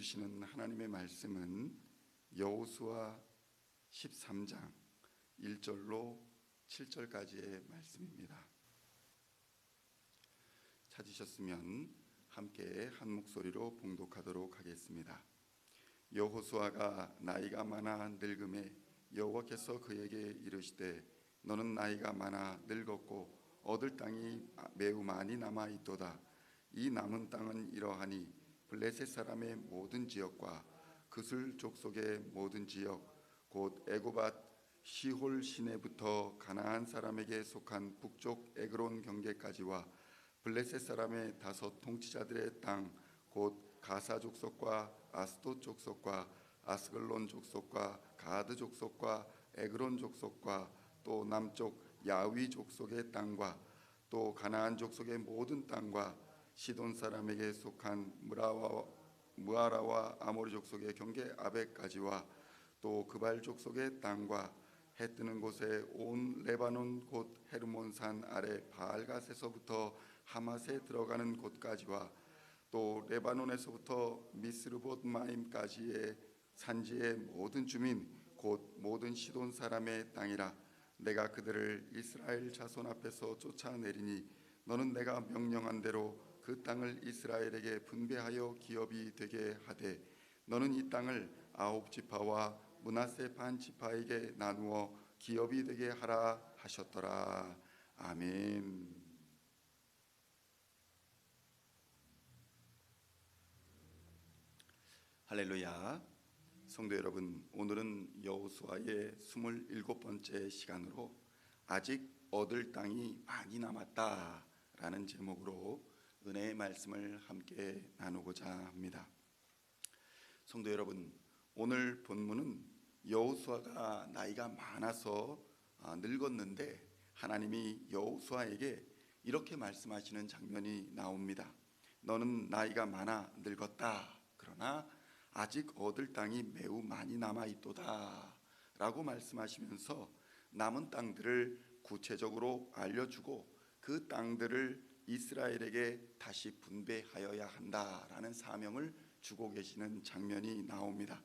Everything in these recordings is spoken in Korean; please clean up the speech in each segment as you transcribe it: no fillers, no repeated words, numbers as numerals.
주시는 하나님의 말씀은 여호수아 13장 1절로 7절까지의 말씀입니다. 찾으셨으면 함께 한 목소리로 봉독하도록 하겠습니다. 여호수아가 나이가 많아 늙음에 여호와께서 그에게 이르시되 너는 나이가 많아 늙었고 얻을 땅이 매우 많이 남아 있도다. 이 남은 땅은 이러하니 블레셋 사람의 모든 지역과 그술 족속의 모든 지역 곧 애굽앗 시홀 시내부터 가나안 사람에게 속한 북쪽 에그론 경계까지와 블레셋 사람의 다섯 통치자들의 땅 곧 가사 족속과 아스돗 족속과 아스글론 족속과 가드 족속과 에그론 족속과 또 남쪽 야위 족속의 땅과 또 가나안 족속의 모든 땅과 시돈 사람에게 속한 무아라와 아모리 족속의 경계 아벡까지와 또 그발 족속의 땅과 해 뜨는 곳에 온 레바논 곧 헤르몬산 아래 바알갓에서부터 하맛에 들어가는 곳까지와 또 레바논에서부터 미스르봇 마임까지의 산지의 모든 주민 곧 모든 시돈 사람의 땅이라. 내가 그들을 이스라엘 자손 앞에서 쫓아내리니 너는 내가 명령한 대로 그 땅을 이스라엘에게 분배하여 기업이 되게 하되 너는 이 땅을 아홉 지파와 므낫세 반 지파에게 나누어 기업이 되게 하라 하셨더라. 아멘. 할렐루야. 성도 여러분, 오늘은 여호수아의 27번째 시간으로 아직 얻을 땅이 많이 남았다라는 제목으로 은혜의 말씀을 함께 나누고자 합니다. 성도 여러분, 오늘 본문은 여호수아가 나이가 많아서 늙었는데 하나님이 여호수아에게 이렇게 말씀하시는 장면이 나옵니다. 너는 나이가 많아 늙었다. 그러나 아직 얻을 땅이 매우 많이 남아 있도다 라고 말씀하시면서 남은 땅들을 구체적으로 알려주고 그 땅들을 이스라엘에게 다시 분배하여야 한다라는 사명을 주고 계시는 장면이 나옵니다.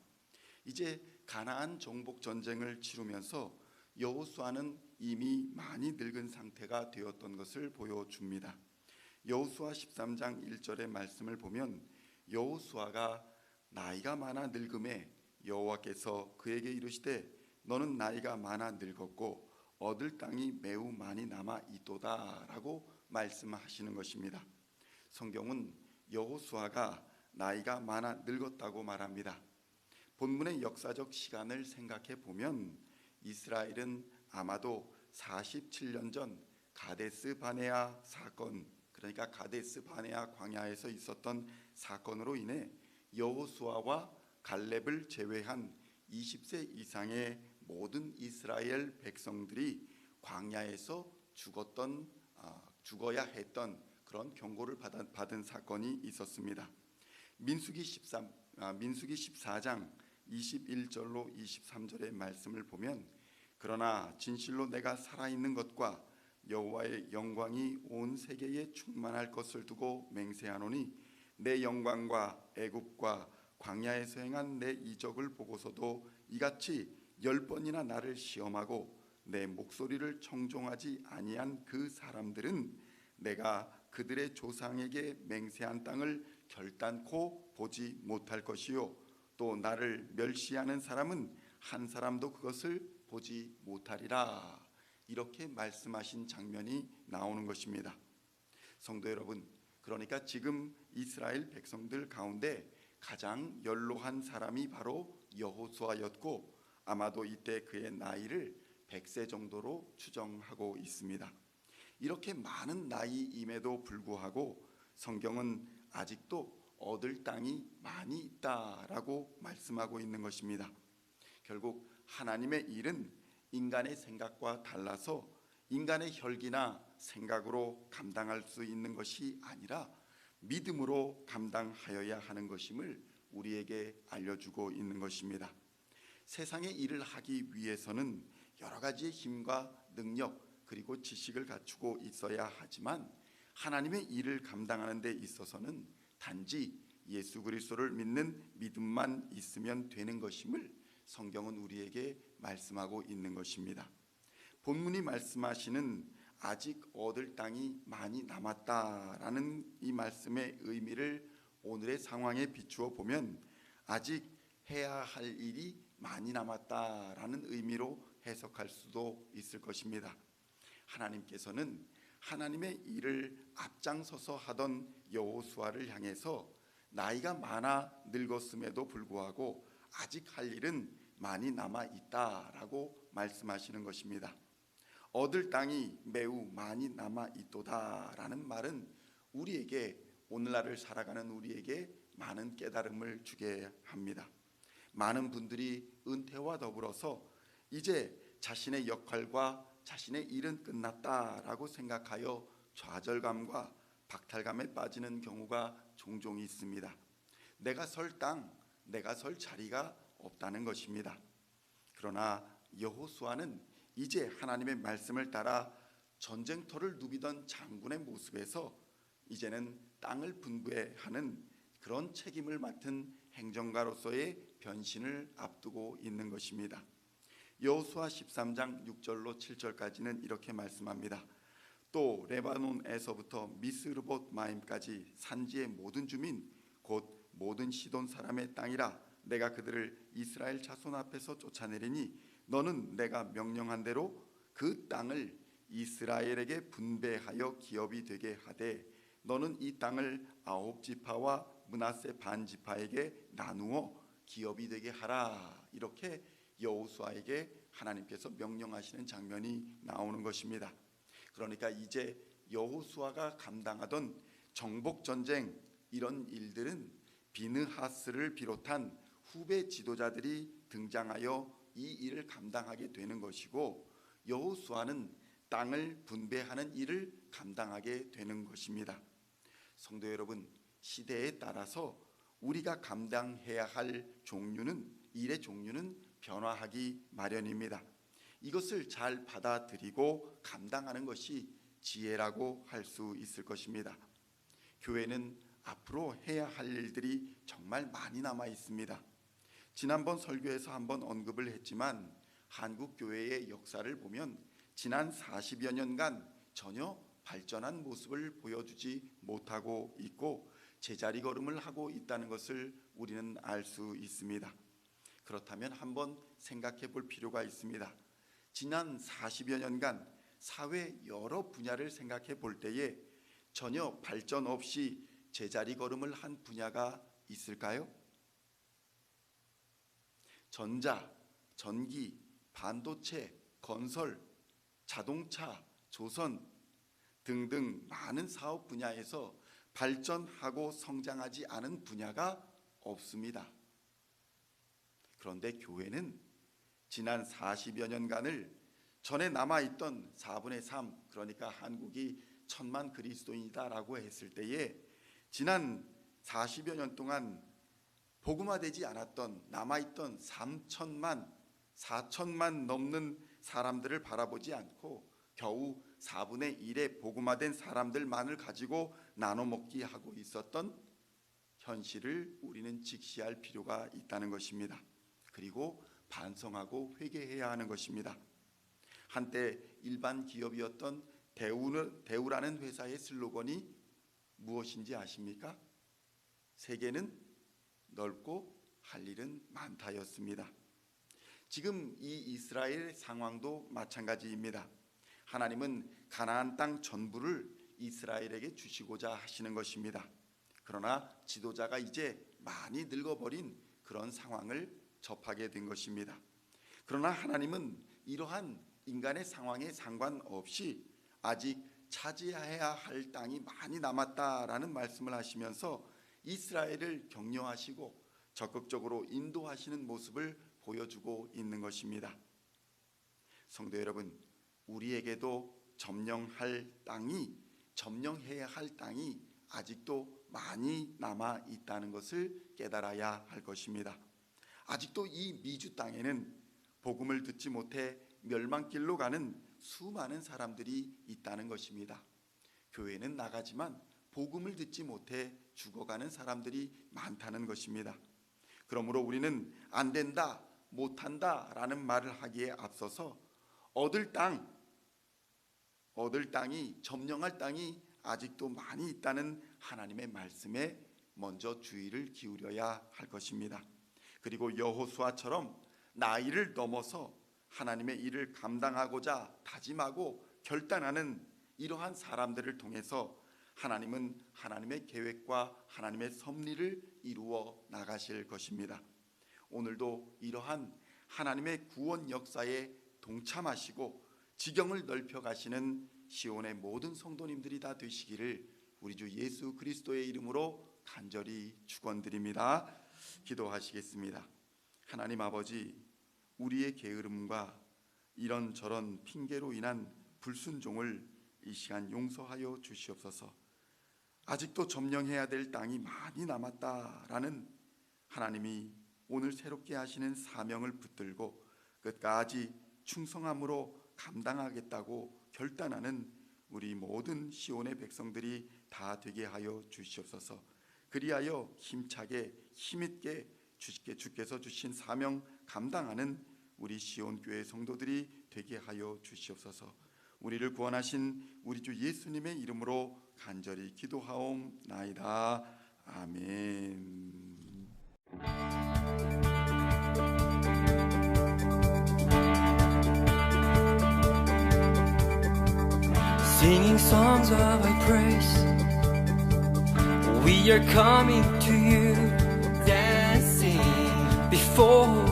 이제 가나안 정복 전쟁을 치르면서 여호수아는 이미 많이 늙은 상태가 되었던 것을 보여줍니다. 여호수아 13장 1절의 말씀을 보면 여호수아가 나이가 많아 늙음에 여호와께서 그에게 이르시되 너는 나이가 많아 늙었고 얻을 땅이 매우 많이 남아 있도다 라고 말씀하시는 것입니다. 성경은 여호수아가 나이가 많아 늙었다고 말합니다. 본문의 역사적 시간을 생각해 보면 이스라엘은 아마도 47년 전 가데스 바네아 사건, 그러니까 가데스 바네아 광야에서 있었던 사건으로 인해 여호수아와 갈렙을 제외한 20세 이상의 모든 이스라엘 백성들이 광야에서 죽어야 했던 그런 경고를 받은 사건이 있었습니다. 민수기 14장 21절로 23절의 말씀을 보면 그러나 진실로 내가 살아있는 것과 여호와의 영광이 온 세계에 충만할 것을 두고 맹세하노니 내 영광과 애굽과 광야에서 행한 내 이적을 보고서도 이같이 10번이나 나를 시험하고 내 목소리를 청종하지 아니한 그 사람들은 내가 그들의 조상에게 맹세한 땅을 결단코 보지 못할 것이요 또 나를 멸시하는 사람은 한 사람도 그것을 보지 못하리라. 이렇게 말씀하신 장면이 나오는 것입니다. 성도 여러분, 그러니까 지금 이스라엘 백성들 가운데 가장 연로한 사람이 바로 여호수아였고 아마도 이때 그의 나이를 100세 정도로 추정하고 있습니다. 이렇게 많은 나이임에도 불구하고 성경은 아직도 얻을 땅이 많이 있다라고 말씀하고 있는 것입니다. 결국 하나님의 일은 인간의 생각과 달라서 인간의 혈기나 생각으로 감당할 수 있는 것이 아니라 믿음으로 감당하여야 하는 것임을 우리에게 알려주고 있는 것입니다. 세상의 일을 하기 위해서는 여러 가지의 힘과 능력 그리고 지식을 갖추고 있어야 하지만 하나님의 일을 감당하는 데 있어서는 단지 예수 그리스도를 믿는 믿음만 있으면 되는 것임을 성경은 우리에게 말씀하고 있는 것입니다. 본문이 말씀하시는 아직 얻을 땅이 많이 남았다라는 이 말씀의 의미를 오늘의 상황에 비추어 보면 아직 해야 할 일이 많이 남았다라는 의미로 해석할 수도 있을 것입니다. 하나님께서는 하나님의 일을 앞장서서 하던 여호수아를 향해서 나이가 많아 늙었음에도 불구하고 아직 할 일은 많이 남아 있다라고 말씀하시는 것입니다. 얻을 땅이 매우 많이 남아 있도다라는 말은 우리에게, 오늘날을 살아가는 우리에게 많은 깨달음을 주게 합니다. 많은 분들이 은퇴와 더불어서 이제 자신의 역할과 자신의 일은 끝났다라고 생각하여 좌절감과 박탈감에 빠지는 경우가 종종 있습니다. 내가 설 땅, 내가 설 자리가 없다는 것입니다. 그러나 여호수아는 이제 하나님의 말씀을 따라 전쟁터를 누비던 장군의 모습에서 이제는 땅을 분배하는 그런 책임을 맡은 행정가로서의 변신을 앞두고 있는 것입니다. 여호수아 13장 6절로 7절까지는 이렇게 말씀합니다. 또 레바논에서부터 미스르봇 마임까지 산지의 모든 주민 곧 모든 시돈 사람의 땅이라 내가 그들을 이스라엘 자손 앞에서 쫓아내리니 너는 내가 명령한 대로 그 땅을 이스라엘에게 분배하여 기업이 되게 하되 너는 이 땅을 9지파와 므낫세 반지파에게 나누어 기업이 되게 하라. 이렇게 여호수아에게 하나님께서 명령하시는 장면이 나오는 것입니다. 그러니까 이제 여호수아가 감당하던 정복 전쟁 이런 일들은 비느하스를 비롯한 후배 지도자들이 등장하여 이 일을 감당하게 되는 것이고 여호수아는 땅을 분배하는 일을 감당하게 되는 것입니다. 성도 여러분, 시대에 따라서 우리가 감당해야 할 일의 종류는 변화하기 마련입니다. 이것을 잘 받아들이고 감당하는 것이 지혜라고 할 수 있을 것입니다. 교회는 앞으로 해야 할 일들이 정말 많이 남아 있습니다. 지난번 설교에서 한번 언급을 했지만 한국 교회의 역사를 보면 지난 40여 년간 전혀 발전한 모습을 보여주지 못하고 있고 제자리 걸음을 하고 있다는 것을 우리는 알 수 있습니다. 그렇다면 한번 생각해 볼 필요가 있습니다. 지난 40여 년간 사회 여러 분야를 생각해 볼 때에 전혀 발전 없이 제자리 걸음을 한 분야가 있을까요? 전자, 전기, 반도체, 건설, 자동차, 조선 등등 많은 사업 분야에서 발전하고 성장하지 않은 분야가 없습니다. 그런데 교회는 지난 40여 년간을 전에 남아있던 4분의 3, 그러니까 한국이 1000만 그리스도인이다라고 했을 때에 지난 40여 년 동안 복음화되지 않았던 남아있던 3천만, 4천만 넘는 사람들을 바라보지 않고 겨우 4분의 1의 복음화된 사람들만을 가지고 나눠 먹기 하고 있었던 현실을 우리는 직시할 필요가 있다는 것입니다. 그리고 반성하고 회개해야 하는 것입니다. 한때 일반 기업이었던 대우라는 회사의 슬로건이 무엇인지 아십니까? 세계는 넓고 할 일은 많다였습니다. 지금 이 이스라엘 상황도 마찬가지입니다. 하나님은 가나안 땅 전부를 이스라엘에게 주시고자 하시는 것입니다. 그러나 지도자가 이제 많이 늙어버린 그런 상황을 접하게 된 것입니다. 그러나 하나님은 이러한 인간의 상황에 상관없이 아직 차지해야 할 땅이 많이 남았다라는 말씀을 하시면서 이스라엘을 격려하시고 적극적으로 인도하시는 모습을 보여주고 있는 것입니다. 성도 여러분, 우리에게도 점령해야 할 땅이 아직도 많이 남아 있다는 것을 깨달아야 할 것입니다. 아직도 이 미주 땅에는 복음을 듣지 못해 멸망길로 가는 수많은 사람들이 있다는 것입니다. 교회는 나가지만 복음을 듣지 못해 죽어가는 사람들이 많다는 것입니다. 그러므로 우리는 안 된다, 못한다 라는 말을 하기에 앞서서 얻을 땅이, 점령할 땅이 아직도 많이 있다는 하나님의 말씀에 먼저 주의를 기울여야 할 것입니다. 그리고 여호수아처럼 나이를 넘어서 하나님의 일을 감당하고자 다짐하고 결단하는 이러한 사람들을 통해서 하나님은 하나님의 계획과 하나님의 섭리를 이루어 나가실 것입니다. 오늘도 이러한 하나님의 구원 역사에 동참하시고 지경을 넓혀 가시는 시온의 모든 성도님들이 다 되시기를 우리 주 예수 그리스도의 이름으로 간절히 축원드립니다. 기도하시겠습니다. 하나님 아버지, 우리의 게으름과 이런저런 핑계로 인한 불순종을 이 시간 용서하여 주시옵소서. 아직도 점령해야 될 땅이 많이 남았다라는 하나님이 오늘 새롭게 하시는 사명을 붙들고 끝까지 충성함으로 감당하겠다고 결단하는 우리 모든 시온의 백성들이 다 되게 하여 주시옵소서. 그리하여 힘차게 힘있게 주께서 주신 사명 감당하는 우리 시온교회 성도들이 되게 하여 주시옵소서. 우리를 구원하신 우리 주 예수님의 이름으로 간절히 기도하옵나이다. 아멘. Singing songs of thy praise, we are coming to you, dancing before